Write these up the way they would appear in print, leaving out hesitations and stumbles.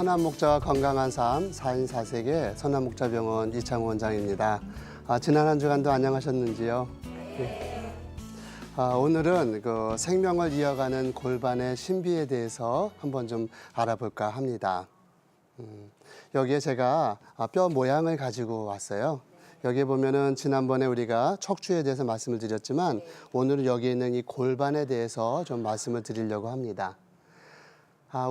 선한 목자와 건강한 삶 4인 4세계 선한 목자병원 이창호 원장입니다. 지난 한 주간도 안녕하셨는지요? 네. 오늘은 그 생명을 이어가는 골반의 신비에 대해서 한번 좀 알아볼까 합니다. 여기에 제가 뼈 모양을 가지고 왔어요. 여기에 보면은 지난번에 우리가 척추에 대해서 말씀을 드렸지만 오늘은 여기 있는 이 골반에 대해서 좀 말씀을 드리려고 합니다.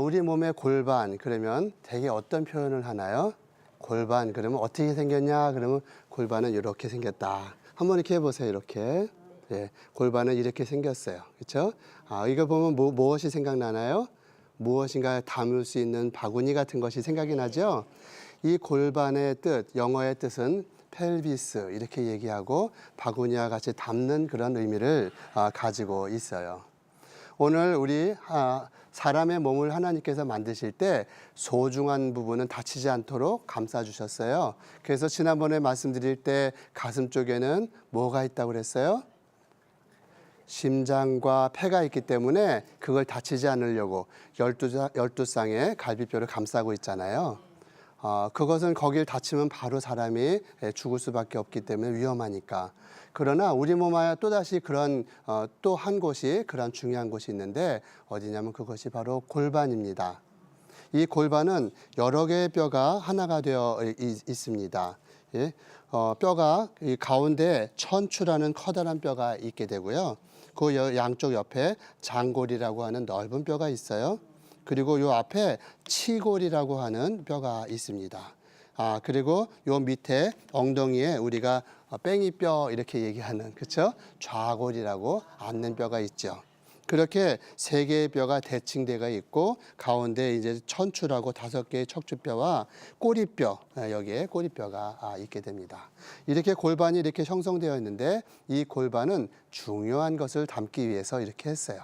우리 몸의 골반 그러면 되게 어떤 표현을 하나요? 골반 그러면 어떻게 생겼냐? 그러면 골반은 이렇게 생겼다. 한번 이렇게 해보세요. 이렇게. 예, 골반은 이렇게 생겼어요. 그렇죠? 이거 보면 무엇이 생각나나요? 무엇인가 담을 수 있는 바구니 같은 것이 생각이 나죠? 이 골반의 뜻, 영어의 뜻은 펠비스 이렇게 얘기하고 바구니와 같이 담는 그런 의미를 가지고 있어요. 오늘 우리 사람의 몸을 하나님께서 만드실 때 소중한 부분은 다치지 않도록 감싸주셨어요. 그래서 지난번에 말씀드릴 때 가슴 쪽에는 뭐가 있다고 그랬어요? 심장과 폐가 있기 때문에 그걸 다치지 않으려고 12쌍의 갈비뼈를 감싸고 있잖아요. 그것은 거길 다치면 바로 사람이 죽을 수밖에 없기 때문에 위험하니까. 그러나 우리 몸 안에 또다시 그런 또 한 곳이 그런 중요한 곳이 있는데 어디냐면 그것이 바로 골반입니다. 이 골반은 여러 개의 뼈가 하나가 되어 있습니다. 예? 뼈가 이 가운데 천추라는 커다란 뼈가 있게 되고요. 그 양쪽 옆에 장골이라고 하는 넓은 뼈가 있어요. 그리고 요 앞에 치골이라고 하는 뼈가 있습니다. 그리고 요 밑에 엉덩이에 우리가 뺑이뼈 이렇게 얘기하는, 그렇죠? 좌골이라고 앉는 뼈가 있죠. 그렇게 세 개의 뼈가 대칭되어 있고 가운데 이제 천추라고 5개의 척추뼈와 꼬리뼈, 여기에 꼬리뼈가 있게 됩니다. 이렇게 골반이 이렇게 형성되어 있는데 이 골반은 중요한 것을 담기 위해서 이렇게 했어요.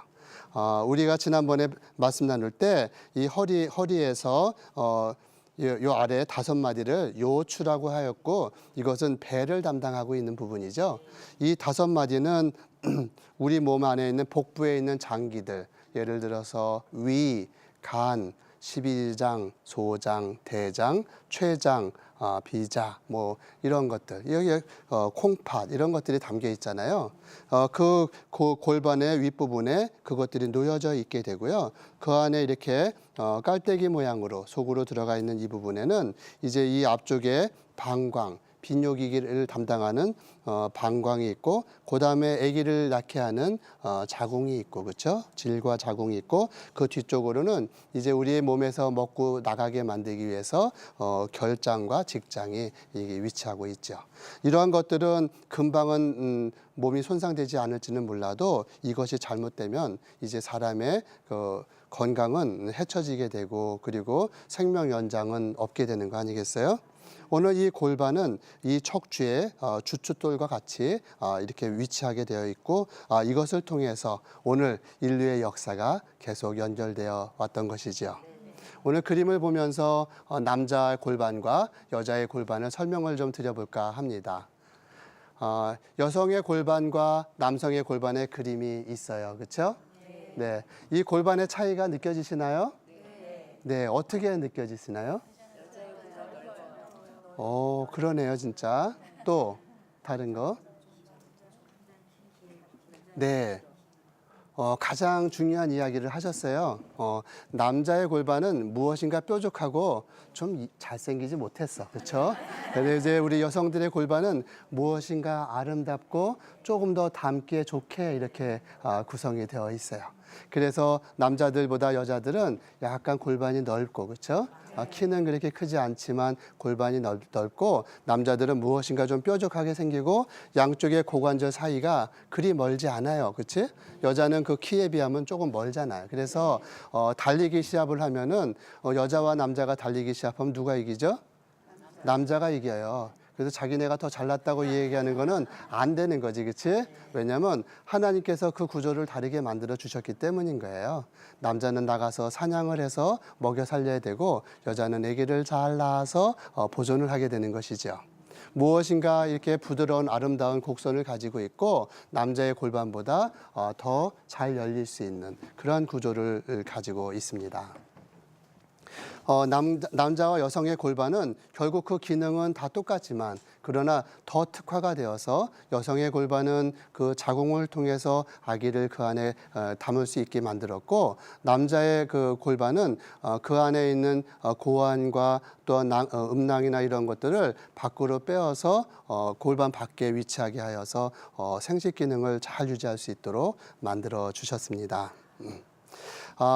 우리가 지난번에 말씀 나눌 때 이 허리에서 요 아래 5마디를 요추라고 하였고 이것은 배를 담당하고 있는 부분이죠. 이 5마디는 우리 몸 안에 있는 복부에 있는 장기들, 예를 들어서 위, 간, 십이장, 소장, 대장, 췌장, 비자, 뭐 이런 것들, 여기에 콩팥 이런 것들이 담겨 있잖아요. 그 골반의 윗부분에 그것들이 놓여져 있게 되고요. 그 안에 이렇게 깔때기 모양으로 속으로 들어가 있는 이 부분에는 이제 이 앞쪽에 방광, 비뇨기기를 담당하는 방광이 있고 그 다음에 아기를 낳게 하는 자궁이 있고, 그렇죠? 질과 자궁이 있고 그 뒤쪽으로는 이제 우리의 몸에서 먹고 나가게 만들기 위해서 결장과 직장이 위치하고 있죠. 이러한 것들은 금방은 몸이 손상되지 않을지는 몰라도 이것이 잘못되면 이제 사람의 건강은 해쳐지게 되고 그리고 생명 연장은 없게 되는 거 아니겠어요? 오늘 이 골반은 이 척추의 주춧돌과 같이 이렇게 위치하게 되어 있고 이것을 통해서 오늘 인류의 역사가 계속 연결되어 왔던 것이지요. 오늘 그림을 보면서 남자의 골반과 여자의 골반을 설명을 좀 드려볼까 합니다. 여성의 골반과 남성의 골반의 그림이 있어요. 그렇죠? 네. 이 골반의 차이가 느껴지시나요? 네. 어떻게 느껴지시나요? 그러네요, 진짜. 또 다른 거? 네. 가장 중요한 이야기를 하셨어요. 남자의 골반은 무엇인가 뾰족하고 좀 잘생기지 못했어. 그렇죠? 근데 이제 우리 여성들의 골반은 무엇인가 아름답고 조금 더 닮기에 좋게 이렇게 구성이 되어 있어요. 그래서 남자들보다 여자들은 약간 골반이 넓고, 그렇죠? 키는 그렇게 크지 않지만 골반이 넓고 남자들은 무엇인가 좀 뾰족하게 생기고 양쪽의 고관절 사이가 그리 멀지 않아요. 그렇지? 여자는 그 키에 비하면 조금 멀잖아요. 그래서 달리기 시합을 하면은 여자와 남자가 달리기 시합하면 누가 이기죠? 남자가 이겨요. 그래서 자기네가 더 잘났다고 얘기하는 거는 안 되는 거지, 그렇지? 왜냐하면 하나님께서 그 구조를 다르게 만들어 주셨기 때문인 거예요. 남자는 나가서 사냥을 해서 먹여 살려야 되고 여자는 아기를 잘 낳아서 보존을 하게 되는 것이죠. 무엇인가 이렇게 부드러운 아름다운 곡선을 가지고 있고 남자의 골반보다 더 잘 열릴 수 있는 그러한 구조를 가지고 있습니다. 남자와 여성의 골반은 결국 그 기능은 다 똑같지만 그러나 더 특화가 되어서 여성의 골반은 그 자궁을 통해서 아기를 그 안에 담을 수 있게 만들었고 남자의 그 골반은 그 안에 있는 고환과 또한 음낭이나 이런 것들을 밖으로 빼어서 골반 밖에 위치하게 하여서 생식 기능을 잘 유지할 수 있도록 만들어 주셨습니다.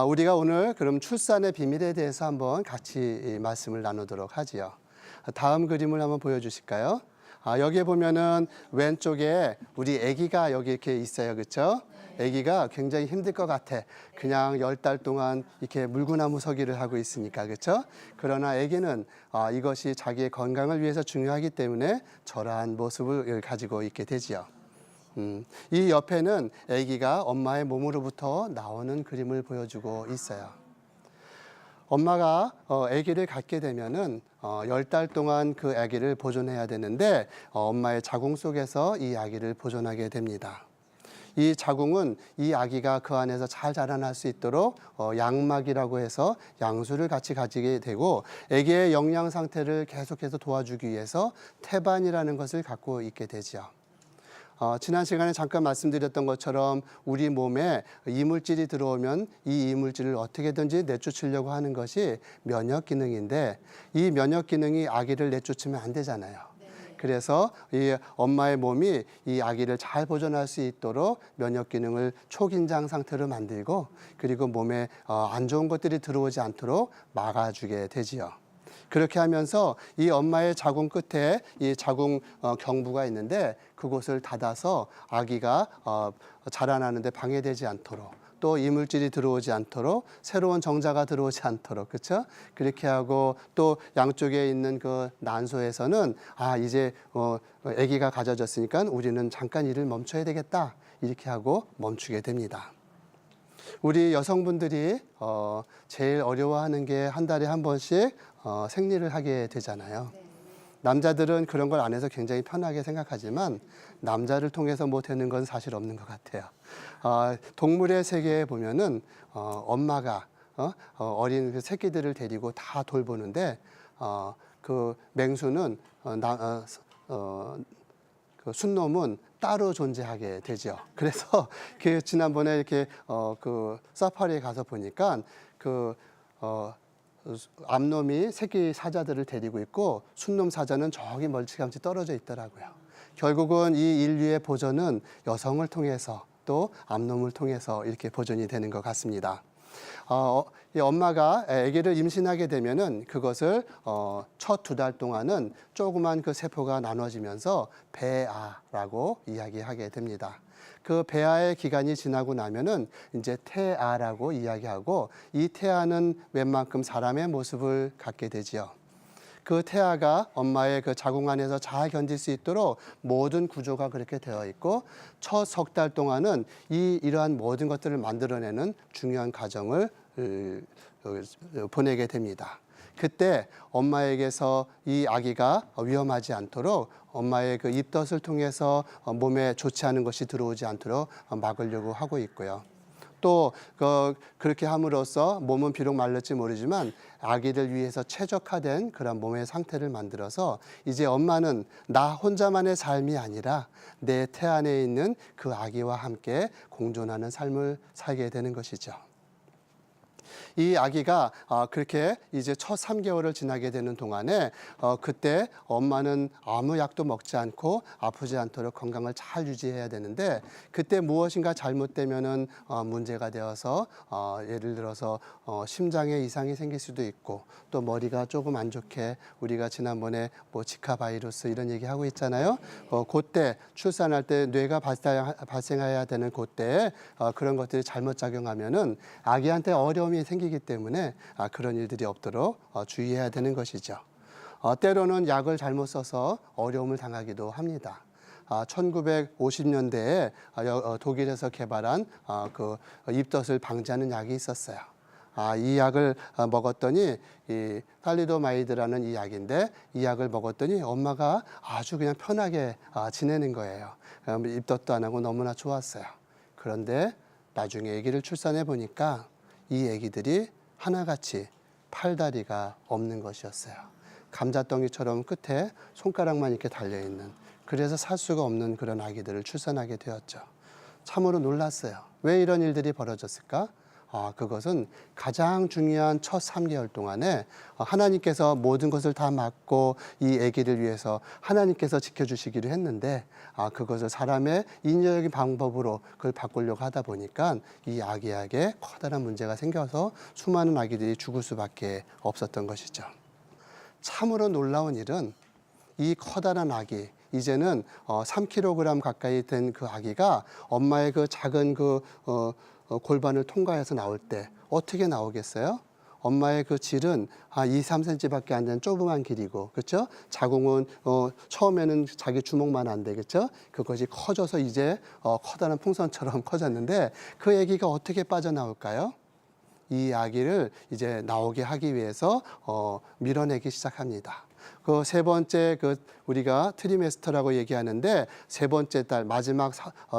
우리가 오늘 그럼 출산의 비밀에 대해서 한번 같이 말씀을 나누도록 하지요. 다음 그림을 한번 보여주실까요? 여기에 보면은 왼쪽에 우리 아기가 여기 이렇게 있어요, 그렇죠? 아기가 굉장히 힘들 것 같아. 그냥 10달 동안 이렇게 물구나무 서기를 하고 있으니까, 그렇죠? 그러나 아기는 이것이 자기의 건강을 위해서 중요하기 때문에 저러한 모습을 가지고 있게 되지요. 이 옆에는 아기가 엄마의 몸으로부터 나오는 그림을 보여주고 있어요. 엄마가 아기를 갖게 되면은 10달 동안 그 아기를 보존해야 되는데 엄마의 자궁 속에서 이 아기를 보존하게 됩니다. 이 자궁은 이 아기가 그 안에서 잘 자라날 수 있도록 양막이라고 해서 양수를 같이 가지게 되고 아기의 영양 상태를 계속해서 도와주기 위해서 태반이라는 것을 갖고 있게 되죠. 지난 시간에 잠깐 말씀드렸던 것처럼 우리 몸에 이물질이 들어오면 이 이물질을 어떻게든지 내쫓으려고 하는 것이 면역 기능인데 이 면역 기능이 아기를 내쫓으면 안 되잖아요. 그래서 이 엄마의 몸이 이 아기를 잘 보존할 수 있도록 면역 기능을 초긴장 상태로 만들고 그리고 몸에 안 좋은 것들이 들어오지 않도록 막아주게 되지요. 그렇게 하면서 이 엄마의 자궁 끝에 이 자궁 경부가 있는데 그곳을 닫아서 아기가 자라나는데 방해되지 않도록 또 이물질이 들어오지 않도록 새로운 정자가 들어오지 않도록 그렇죠? 그렇게 하고 또 양쪽에 있는 그 난소에서는 이제 아기가 가져졌으니까 우리는 잠깐 일을 멈춰야 되겠다 이렇게 하고 멈추게 됩니다. 우리 여성분들이 제일 어려워하는 게 한 달에 한 번씩 생리를 하게 되잖아요. 남자들은 그런 걸 안 해서 굉장히 편하게 생각하지만 남자를 통해서 뭐 되는 건 사실 없는 것 같아요. 동물의 세계에 보면은 엄마가 어린 그 새끼들을 데리고 다 돌보는데 그 맹수는 그 순놈은 따로 존재하게 되죠. 그래서 그 지난번에 이렇게 그 사파리에 가서 보니까 그 암놈이 새끼 사자들을 데리고 있고 순놈 사자는 저기 멀찌감치 떨어져 있더라고요. 결국은 이 인류의 보존은 여성을 통해서 또 암놈을 통해서 이렇게 보존이 되는 것 같습니다. 이 엄마가 아기를 임신하게 되면은 그것을 첫 2달 동안은 조그만 그 세포가 나눠지면서 배아라고 이야기하게 됩니다. 그 배아의 기간이 지나고 나면은 이제 태아라고 이야기하고 이 태아는 웬만큼 사람의 모습을 갖게 되지요. 그 태아가 엄마의 그 자궁 안에서 잘 견딜 수 있도록 모든 구조가 그렇게 되어 있고 첫 석 달 동안은 이러한 모든 것들을 만들어내는 중요한 과정을 보내게 됩니다. 그때 엄마에게서 이 아기가 위험하지 않도록 엄마의 그 입덧을 통해서 몸에 좋지 않은 것이 들어오지 않도록 막으려고 하고 있고요. 또 그렇게 함으로써 몸은 비록 말랐지 모르지만 아기를 위해서 최적화된 그런 몸의 상태를 만들어서 이제 엄마는 나 혼자만의 삶이 아니라 내 태 안에 있는 그 아기와 함께 공존하는 삶을 살게 되는 것이죠. 이 아기가 그렇게 이제 첫 3개월을 지나게 되는 동안에 그때 엄마는 아무 약도 먹지 않고 아프지 않도록 건강을 잘 유지해야 되는데 그때 무엇인가 잘못되면은 문제가 되어서 예를 들어서 심장에 이상이 생길 수도 있고 또 머리가 조금 안 좋게 우리가 지난번에 뭐 지카 바이러스 이런 얘기 하고 있잖아요. 그때 출산할 때 뇌가 발생해야 되는 그때 그런 것들이 잘못 작용하면은 아기한테 어려움이 생기기 때문에 그런 일들이 없도록 주의해야 되는 것이죠. 때로는 약을 잘못 써서 어려움을 당하기도 합니다. 1950년대에 독일에서 개발한 그 입덧을 방지하는 약이 있었어요. 이 약을 먹었더니 이 탈리도마이드라는 이 약인데 이 약을 먹었더니 엄마가 아주 그냥 편하게 지내는 거예요. 입덧도 안 하고 너무나 좋았어요. 그런데 나중에 아기를 출산해 보니까 이 아기들이 하나같이 팔다리가 없는 것이었어요. 감자덩이처럼 끝에 손가락만 이렇게 달려있는, 그래서 살 수가 없는 그런 아기들을 출산하게 되었죠. 참으로 놀랐어요. 왜 이런 일들이 벌어졌을까? 그것은 가장 중요한 첫 3개월 동안에 하나님께서 모든 것을 다 맡고 이 아기를 위해서 하나님께서 지켜주시기로 했는데, 그것을 사람의 인위적인 방법으로 그걸 바꾸려고 하다 보니까 이 아기에게 커다란 문제가 생겨서 수많은 아기들이 죽을 수밖에 없었던 것이죠. 참으로 놀라운 일은 이 커다란 아기, 이제는 3kg 가까이 된 그 아기가 엄마의 그 작은 골반을 통과해서 나올 때 어떻게 나오겠어요? 엄마의 그 질은 2, 3cm밖에 안 되는 조그만 길이고, 그렇죠? 자궁은 처음에는 자기 주먹만 안 되겠죠? 그것이 커져서 이제 커다란 풍선처럼 커졌는데 그 아기가 어떻게 빠져나올까요? 이 아기를 이제 나오게 하기 위해서 밀어내기 시작합니다. 그 세 번째 우리가 트리메스터라고 얘기하는데, 세 번째 달 마지막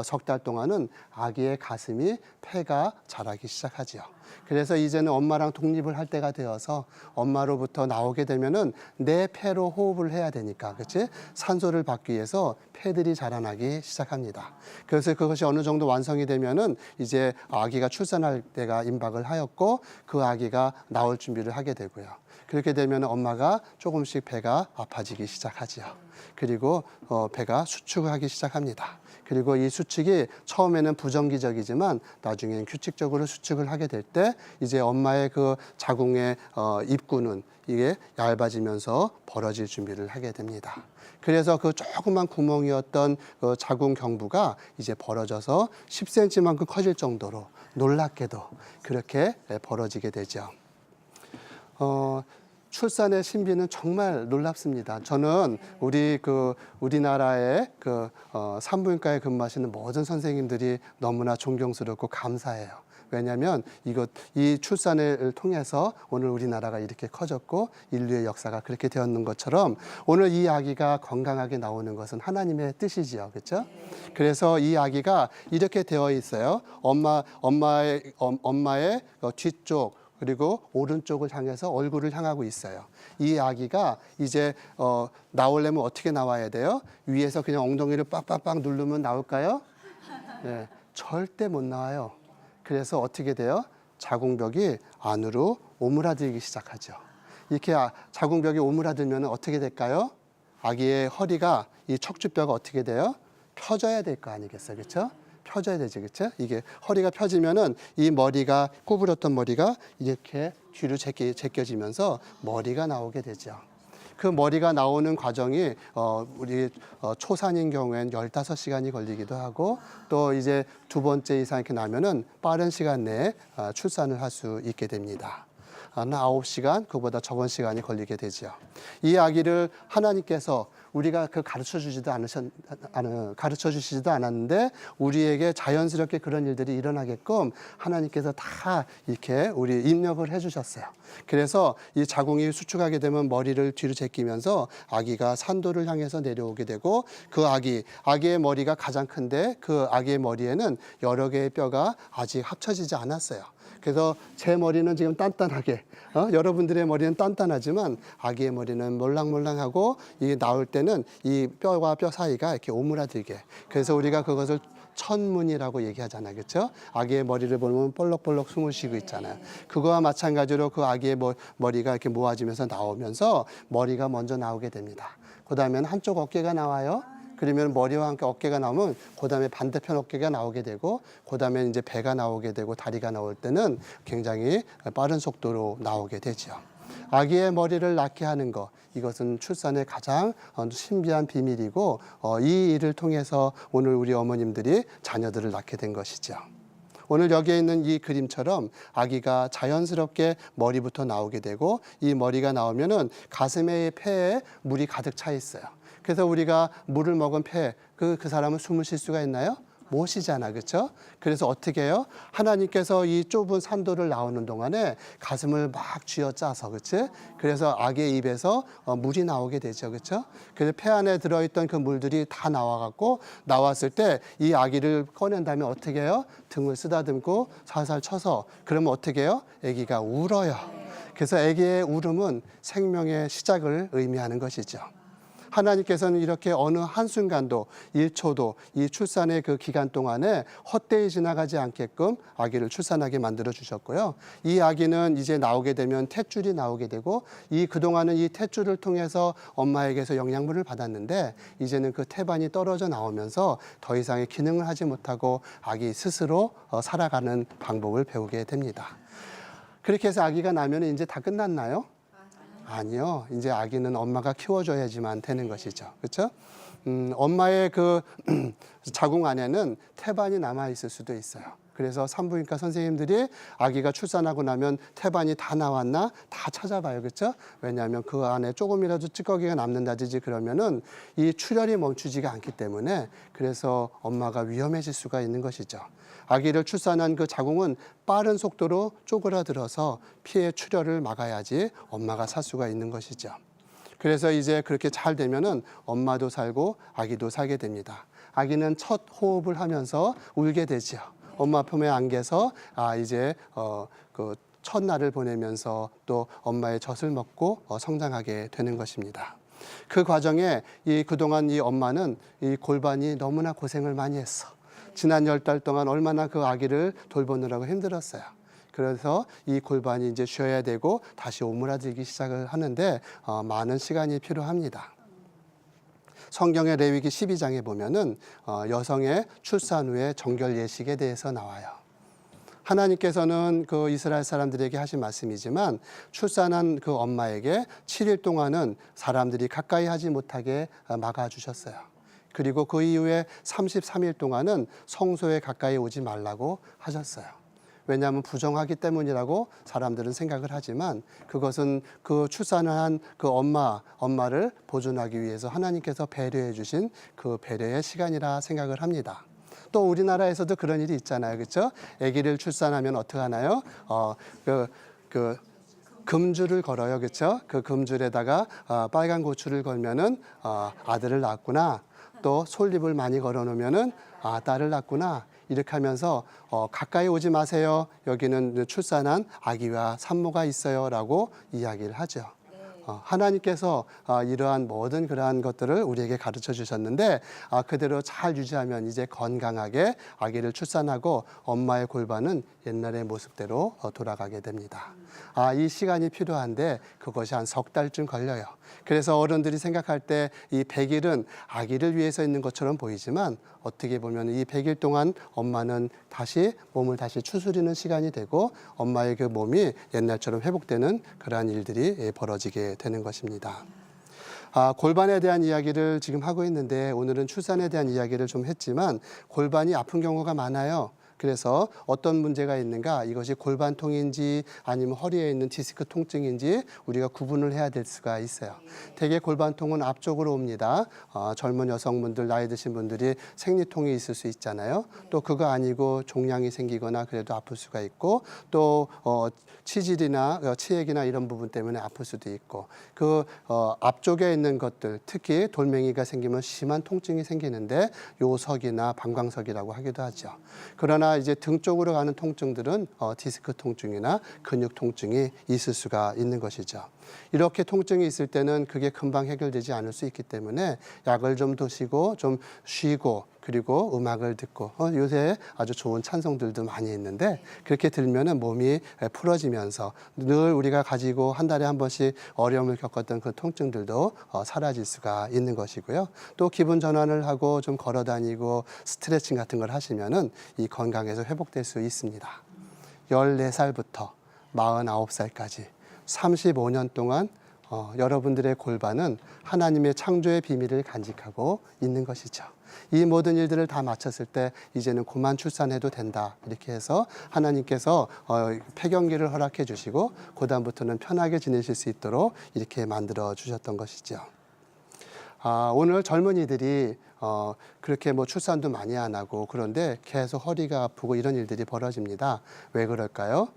석 달 동안은 아기의 가슴이 폐가 자라기 시작하지요. 그래서 이제는 엄마랑 독립을 할 때가 되어서 엄마로부터 나오게 되면은 내 폐로 호흡을 해야 되니까, 그렇지? 산소를 받기 위해서 폐들이 자라나기 시작합니다. 그래서 그것이 어느 정도 완성이 되면은 이제 아기가 출산할 때가 임박을 하였고, 그 아기가 나올 준비를 하게 되고요. 그렇게 되면 엄마가 조금씩 배가 아파지기 시작하지요. 그리고 배가 수축하기 시작합니다. 그리고 이 수축이 처음에는 부정기적이지만 나중에는 규칙적으로 수축을 하게 될 때 이제 엄마의 그 자궁의 입구는 이게 얇아지면서 벌어질 준비를 하게 됩니다. 그래서 그 조그만 구멍이었던 그 자궁 경부가 이제 벌어져서 10cm만큼 커질 정도로 놀랍게도 그렇게 벌어지게 되죠. 출산의 신비는 정말 놀랍습니다. 저는 우리나라의 산부인과에 근무하시는 모든 선생님들이 너무나 존경스럽고 감사해요. 왜냐하면 이 출산을 통해서 오늘 우리나라가 이렇게 커졌고 인류의 역사가 그렇게 되었는 것처럼 오늘 이 아기가 건강하게 나오는 것은 하나님의 뜻이지요, 그렇죠? 그래서 이 아기가 이렇게 되어 있어요. 엄마의 뒤쪽 그리고 오른쪽을 향해서 얼굴을 향하고 있어요. 이 아기가 이제 나오려면 어떻게 나와야 돼요? 위에서 그냥 엉덩이를 빡빡빡 누르면 나올까요? 네, 절대 못 나와요. 그래서 어떻게 돼요? 자궁벽이 안으로 오므라들기 시작하죠. 이렇게 자궁벽이 오므라들면 어떻게 될까요? 아기의 허리가, 이 척추뼈가 어떻게 돼요? 펴져야 될 거 아니겠어요, 그렇죠? 펴져야 되지, 그렇죠? 이게 허리가 펴지면은 이 머리가, 구부렸던 머리가 이렇게 뒤로 제껴지면서 머리가 나오게 되죠. 그 머리가 나오는 과정이 우리 초산인 경우에는 15시간이 걸리기도 하고, 또 이제 두 번째 이상 이렇게 나면은 빠른 시간 내에 출산을 할 수 있게 됩니다. 9시간, 그보다 적은 시간이 걸리게 되죠. 이 아기를 하나님께서 우리가 가르쳐 주시지도 않았는데 우리에게 자연스럽게 그런 일들이 일어나게끔 하나님께서 다 이렇게 우리 입력을 해주셨어요. 그래서 이 자궁이 수축하게 되면 머리를 뒤로 제끼면서 아기가 산도를 향해서 내려오게 되고, 그 아기의 머리가 가장 큰데 그 아기의 머리에는 여러 개의 뼈가 아직 합쳐지지 않았어요. 그래서 제 머리는 지금 단단하게, 여러분들의 머리는 단단하지만 아기의 머리는 몰랑몰랑하고, 이게 나올 때는 이 뼈와 뼈 사이가 이렇게 오므라들게. 그래서 우리가 그것을 천문이라고 얘기하잖아요, 그렇죠? 아기의 머리를 보면 볼록볼록 숨을 쉬고 있잖아요. 그거와 마찬가지로 그 아기의 머리가 이렇게 모아지면서 나오면서 머리가 먼저 나오게 됩니다. 그 다음에는 한쪽 어깨가 나와요. 그러면 머리와 함께 어깨가 나오면 그 다음에 반대편 어깨가 나오게 되고, 그 다음에 이제 배가 나오게 되고, 다리가 나올 때는 굉장히 빠른 속도로 나오게 되죠. 아기의 머리를 낳게 하는 것, 이것은 출산의 가장 신비한 비밀이고, 이 일을 통해서 오늘 우리 어머님들이 자녀들을 낳게 된 것이죠. 오늘 여기에 있는 이 그림처럼 아기가 자연스럽게 머리부터 나오게 되고, 이 머리가 나오면은 가슴에, 폐에 물이 가득 차 있어요. 그래서 우리가 물을 먹은 폐, 그 사람은 숨을 쉴 수가 있나요? 못 쉬잖아, 그렇죠? 그래서 어떻게 해요? 하나님께서 이 좁은 산도를 나오는 동안에 가슴을 막 쥐어짜서, 그렇지? 그래서 아기의 입에서 물이 나오게 되죠, 그렇죠? 그래서 폐 안에 들어있던 그 물들이 다 나와갖고, 나왔을 때 이 아기를 꺼낸 다음에 어떻게 해요? 등을 쓰다듬고 살살 쳐서, 그러면 어떻게 해요? 아기가 울어요. 그래서 아기의 울음은 생명의 시작을 의미하는 것이죠. 하나님께서는 이렇게 어느 한순간도 1초도 이 출산의 그 기간 동안에 헛되이 지나가지 않게끔 아기를 출산하게 만들어 주셨고요. 이 아기는 이제 나오게 되면 탯줄이 나오게 되고 그동안은 이 탯줄을 통해서 엄마에게서 영양분을 받았는데 이제는 그 태반이 떨어져 나오면서 더 이상의 기능을 하지 못하고 아기 스스로 살아가는 방법을 배우게 됩니다. 그렇게 해서 아기가 나면 이제 다 끝났나요? 아니요. 이제 아기는 엄마가 키워줘야지만 되는 것이죠. 그렇죠? 엄마의 그 자궁 안에는 태반이 남아 있을 수도 있어요. 그래서 산부인과 선생님들이 아기가 출산하고 나면 태반이 다 나왔나 다 찾아봐요. 그렇죠? 왜냐하면 그 안에 조금이라도 찌꺼기가 남는다든지 그러면은 이 출혈이 멈추지가 않기 때문에 그래서 엄마가 위험해질 수가 있는 것이죠. 아기를 출산한 그 자궁은 빠른 속도로 쪼그라들어서 피의 출혈을 막아야지 엄마가 살 수가 있는 것이죠. 그래서 이제 그렇게 잘 되면은 엄마도 살고 아기도 살게 됩니다. 아기는 첫 호흡을 하면서 울게 되죠. 엄마 품에 안겨서 이제 그 첫날을 보내면서 또 엄마의 젖을 먹고 성장하게 되는 것입니다. 그 과정에 그동안 이 엄마는 이 골반이 너무나 고생을 많이 했어. 지난 10달 동안 얼마나 그 아기를 돌보느라고 힘들었어요. 그래서 이 골반이 이제 쉬어야 되고 다시 오므라들기 시작을 하는데 많은 시간이 필요합니다. 성경의 레위기 12장에 보면은 여성의 출산 후의 정결 예식에 대해서 나와요. 하나님께서는 그 이스라엘 사람들에게 하신 말씀이지만 출산한 그 엄마에게 7일 동안은 사람들이 가까이 하지 못하게 막아주셨어요. 그리고 그 이후에 33일 동안은 성소에 가까이 오지 말라고 하셨어요. 왜냐하면 부정하기 때문이라고 사람들은 생각을 하지만 그것은 그 출산을 한 그 엄마를 보존하기 위해서 하나님께서 배려해 주신 그 배려의 시간이라 생각을 합니다. 또 우리나라에서도 그런 일이 있잖아요. 그렇죠? 아기를 출산하면 어떻게 하나요? 금줄을 걸어요. 그렇죠? 그 금줄에다가 빨간 고추를 걸면은 아들을 낳았구나. 또 솔잎을 많이 걸어 놓으면은 딸을 낳았구나. 이렇게 하면서 가까이 오지 마세요. 여기는 출산한 아기와 산모가 있어요라고 이야기를 하죠. 하나님께서 이러한 모든 그러한 것들을 우리에게 가르쳐 주셨는데 그대로 잘 유지하면 이제 건강하게 아기를 출산하고 엄마의 골반은 옛날의 모습대로 돌아가게 됩니다. 이 시간이 필요한데 그것이 한 석 달쯤 걸려요. 그래서 어른들이 생각할 때 이 100일은 아기를 위해서 있는 것처럼 보이지만 어떻게 보면 이 100일 동안 엄마는 몸을 다시 추스리는 시간이 되고 엄마의 그 몸이 옛날처럼 회복되는 그러한 일들이 벌어지게 되는 것입니다. 골반에 대한 이야기를 지금 하고 있는데 오늘은 출산에 대한 이야기를 좀 했지만 골반이 아픈 경우가 많아요. 그래서 어떤 문제가 있는가, 이것이 골반통인지 아니면 허리에 있는 디스크 통증인지 우리가 구분을 해야 될 수가 있어요. 대개 골반통은 앞쪽으로 옵니다. 젊은 여성분들, 나이 드신 분들이 생리통이 있을 수 있잖아요. 또 그거 아니고 종양이 생기거나 그래도 아플 수가 있고 또 치질이나 치액이나 이런 부분 때문에 아플 수도 있고 그 앞쪽에 있는 것들, 특히 돌멩이가 생기면 심한 통증이 생기는데 요석이나 방광석이라고 하기도 하죠. 그러나 이제 등 쪽으로 가는 통증들은 디스크 통증이나 근육 통증이 있을 수가 있는 것이죠. 이렇게 통증이 있을 때는 그게 금방 해결되지 않을 수 있기 때문에 약을 좀 드시고 좀 쉬고 그리고 음악을 듣고 요새 아주 좋은 찬송들도 많이 있는데 그렇게 들면은 몸이 풀어지면서 늘 우리가 가지고 한 달에 한 번씩 어려움을 겪었던 그 통증들도 사라질 수가 있는 것이고요. 또 기분 전환을 하고 좀 걸어 다니고 스트레칭 같은 걸 하시면은 이 건강에서 회복될 수 있습니다. 14살부터 49살까지 35년 동안 여러분들의 골반은 하나님의 창조의 비밀을 간직하고 있는 것이죠. 이 모든 일들을 다 마쳤을 때 이제는 그만 출산해도 된다. 이렇게 해서 하나님께서 폐경기를 허락해 주시고 그다음부터는 편하게 지내실 수 있도록 이렇게 만들어 주셨던 것이죠. 오늘 젊은이들이 그렇게 출산도 많이 안 하고 그런데 계속 허리가 아프고 이런 일들이 벌어집니다. 왜 그럴까요?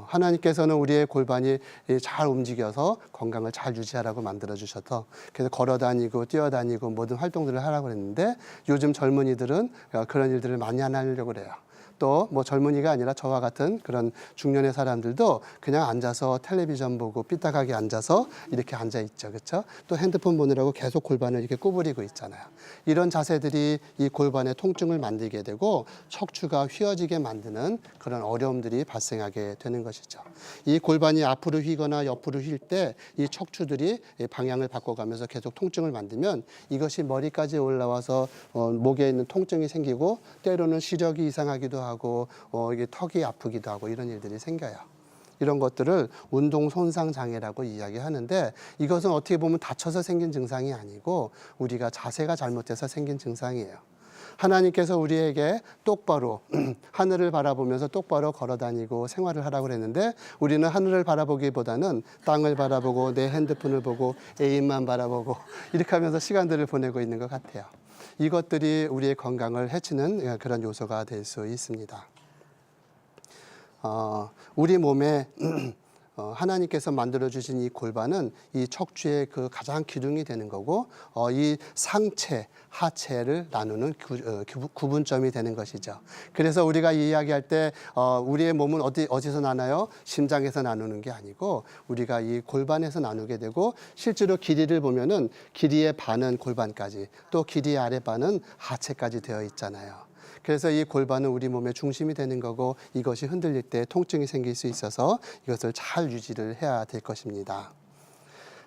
하나님께서는 우리의 골반이 잘 움직여서 건강을 잘 유지하라고 만들어 주셔서 그래서 걸어 다니고 뛰어 다니고 모든 활동들을 하라고 했는데 요즘 젊은이들은 그런 일들을 많이 안 하려고 그래요. 또 뭐 젊은이가 아니라 저와 같은 그런 중년의 사람들도 그냥 앉아서 텔레비전 보고 삐딱하게 앉아서 이렇게 앉아 있죠. 그렇죠? 또 핸드폰 보느라고 계속 골반을 이렇게 구부리고 있잖아요. 이런 자세들이 이 골반의 통증을 만들게 되고 척추가 휘어지게 만드는 그런 어려움들이 발생하게 되는 것이죠. 이 골반이 앞으로 휘거나 옆으로 휠 때 이 척추들이 방향을 바꿔가면서 계속 통증을 만들면 이것이 머리까지 올라와서 목에 있는 통증이 생기고 때로는 시력이 이상하기도 하고 이게 턱이 아프기도 하고 이런 일들이 생겨요. 이런 것들을 운동 손상 장애라고 이야기하는데 이것은 어떻게 보면 다쳐서 생긴 증상이 아니고 우리가 자세가 잘못돼서 생긴 증상이에요. 하나님께서 우리에게 똑바로 하늘을 바라보면서 똑바로 걸어다니고 생활을 하라고 그랬는데 우리는 하늘을 바라보기보다는 땅을 바라보고 내 핸드폰을 보고 애인만 바라보고 이렇게 하면서 시간들을 보내고 있는 것 같아요. 이것들이 우리의 건강을 해치는 그런 요소가 될 수 있습니다. 우리 몸에 하나님께서 만들어주신 이 골반은 이 척추의 그 가장 기둥이 되는 거고 이 상체, 하체를 나누는 구분점이 되는 것이죠. 그래서 우리가 이야기할 때 우리의 몸은 어디서 나눠요? 심장에서 나누는 게 아니고 우리가 이 골반에서 나누게 되고 실제로 길이를 보면은 길이의 반은 골반까지 또 길이의 아랫반은 하체까지 되어 있잖아요. 그래서 이 골반은 우리 몸의 중심이 되는 거고 이것이 흔들릴 때 통증이 생길 수 있어서 이것을 잘 유지를 해야 될 것입니다.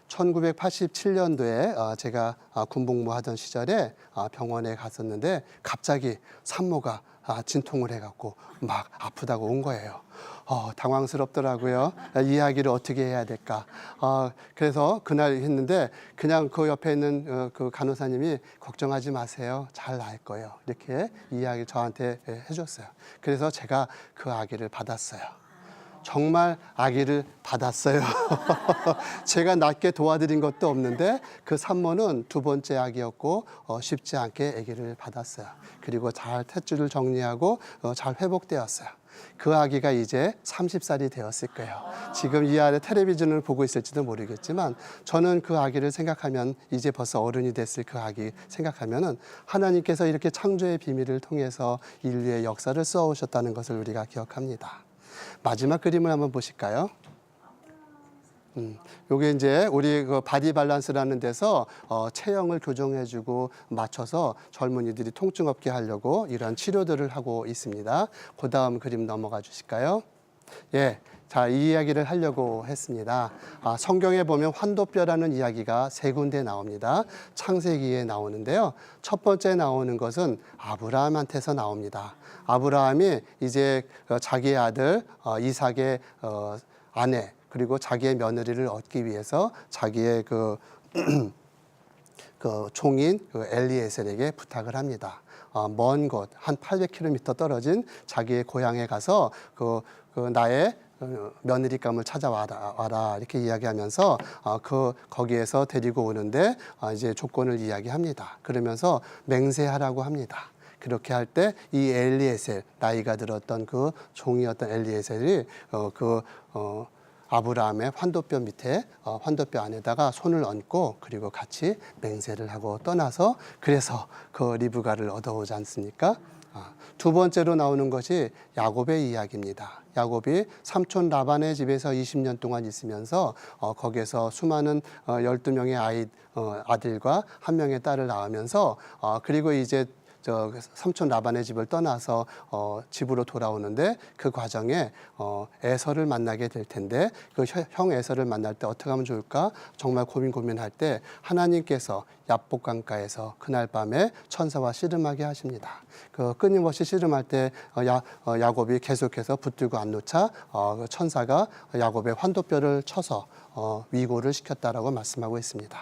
1987년도에 제가 군복무하던 시절에 병원에 갔었는데 갑자기 산모가 진통을 해갖고 막 아프다고 온 거예요. 당황스럽더라고요. 이야기를 어떻게 해야 될까. 그래서 그날 했는데 그냥 그 옆에 있는 그 간호사님이 걱정하지 마세요. 잘 나을 거예요. 이렇게 이야기 저한테 해줬어요. 그래서 제가 그 아기를 받았어요. 정말 아기를 받았어요. 제가 낫게 도와드린 것도 없는데 그 산모는 두 번째 아기였고 쉽지 않게 아기를 받았어요. 그리고 잘 탯줄을 정리하고 잘 회복되었어요. 그 아기가 이제 30살이 되었을 거예요. 지금 이 아래 텔레비전을 보고 있을지도 모르겠지만 저는 그 아기를 생각하면 이제 벌써 어른이 됐을 그 아기 생각하면은 하나님께서 이렇게 창조의 비밀을 통해서 인류의 역사를 써오셨다는 것을 우리가 기억합니다. 마지막 그림을 한번 보실까요? 요게 이제 우리 그 바디 밸런스라는 데서 체형을 교정해주고 맞춰서 젊은이들이 통증 없게 하려고 이런 치료들을 하고 있습니다. 그 다음 그림 넘어가 주실까요? 예. 자, 이 이야기를 하려고 했습니다. 성경에 보면 환도뼈라는 이야기가 세 군데 나옵니다. 창세기에 나오는데요. 첫 번째 나오는 것은 아브라함한테서 나옵니다. 아브라함이 이제 자기의 아들 이삭의 아내 그리고 자기의 며느리를 얻기 위해서 자기의 그 종인 엘리에셀에게 부탁을 합니다. 먼 곳 한 800km 떨어진 자기의 고향에 가서 나의 며느리감을 찾아와라 이렇게 이야기하면서 거기에서 데리고 오는데 이제 조건을 이야기합니다. 그러면서 맹세하라고 합니다. 그렇게 할 때 이 엘리에셀 나이가 들었던 그 종이었던 엘리에셀이 아브라함의 환도뼈 밑에 환도뼈 안에다가 손을 얹고 그리고 같이 맹세를 하고 떠나서 그래서 그 리브가를 얻어오지 않습니까? 두 번째로 나오는 것이 야곱의 이야기입니다. 야곱이 삼촌 라반의 집에서 20년 동안 있으면서 거기에서 수많은 12명의 아들과 한 명의 딸을 낳으면서 그리고 이제 삼촌 라반의 집을 떠나서 집으로 돌아오는데 그 과정에 에서를 만나게 될 텐데 그 형 에서를 만날 때 어떻게 하면 좋을까 정말 고민할 때 하나님께서 야복강가에서 그날 밤에 천사와 씨름하게 하십니다. 그 끊임없이 씨름할 때 야곱이 계속해서 붙들고 안 놓자 천사가 야곱의 환도뼈를 쳐서 위고를 시켰다라고 말씀하고 있습니다.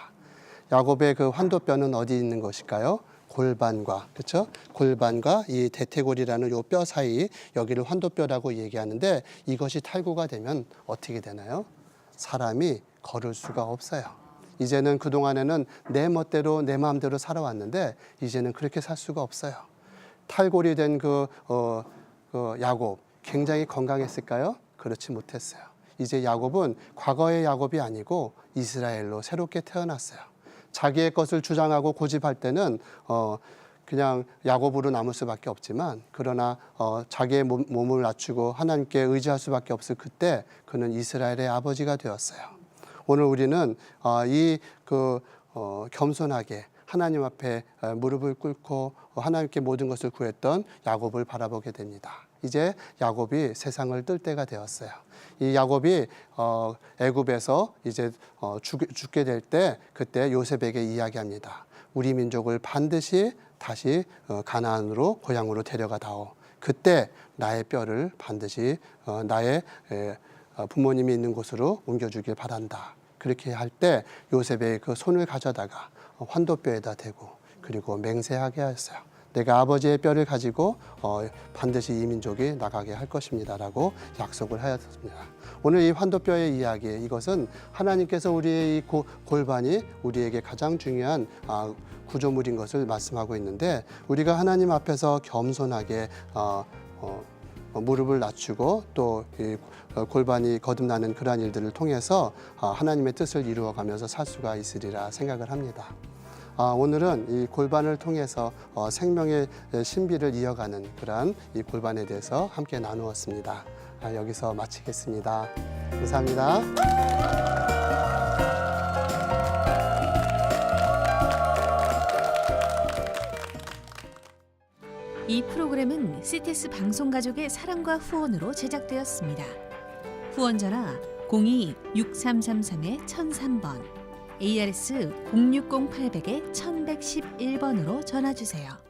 야곱의 그 환도뼈는 어디 있는 것일까요? 골반과 그렇죠? 골반과 이 대퇴골이라는 요 뼈 사이 여기를 환도뼈라고 얘기하는데 이것이 탈구가 되면 어떻게 되나요? 사람이 걸을 수가 없어요. 이제는 그동안에는 내 멋대로 내 마음대로 살아왔는데 이제는 그렇게 살 수가 없어요. 탈골이 된 야곱 굉장히 건강했을까요? 그렇지 못했어요. 이제 야곱은 과거의 야곱이 아니고 이스라엘로 새롭게 태어났어요. 자기의 것을 주장하고 고집할 때는 그냥 야곱으로 남을 수밖에 없지만 그러나 자기의 몸을 낮추고 하나님께 의지할 수밖에 없을 그때 그는 이스라엘의 아버지가 되었어요. 오늘 우리는 겸손하게 하나님 앞에 무릎을 꿇고 하나님께 모든 것을 구했던 야곱을 바라보게 됩니다. 이제 야곱이 세상을 뜰 때가 되었어요. 이 야곱이 애굽에서 이제 죽게 될 때 그때 요셉에게 이야기합니다. 우리 민족을 반드시 다시 가나안으로 고향으로 데려가다오. 그때 나의 뼈를 반드시 나의 부모님이 있는 곳으로 옮겨주길 바란다. 그렇게 할 때 요셉의 그 손을 가져다가 환도뼈에다 대고 그리고 맹세하게 하였어요. 내가 아버지의 뼈를 가지고 반드시 이 민족이 나가게 할 것입니다라고 약속을 하였습니다. 오늘 이 환도뼈의 이야기, 이것은 하나님께서 우리의 이 골반이 우리에게 가장 중요한 구조물인 것을 말씀하고 있는데, 우리가 하나님 앞에서 겸손하게 무릎을 낮추고 또 이 골반이 거듭나는 그러한 일들을 통해서 하나님의 뜻을 이루어가면서 살 수가 있으리라 생각을 합니다. 오늘은 이 골반을 통해서 생명의 신비를 이어가는 그러한 이 골반에 대해서 함께 나누었습니다. 여기서 마치겠습니다. 감사합니다. 이 프로그램은 CTS 방송가족의 사랑과 후원으로 제작되었습니다. 후원 전화 02-6333-1003번, ARS 060-800-1111번으로 전화 주세요.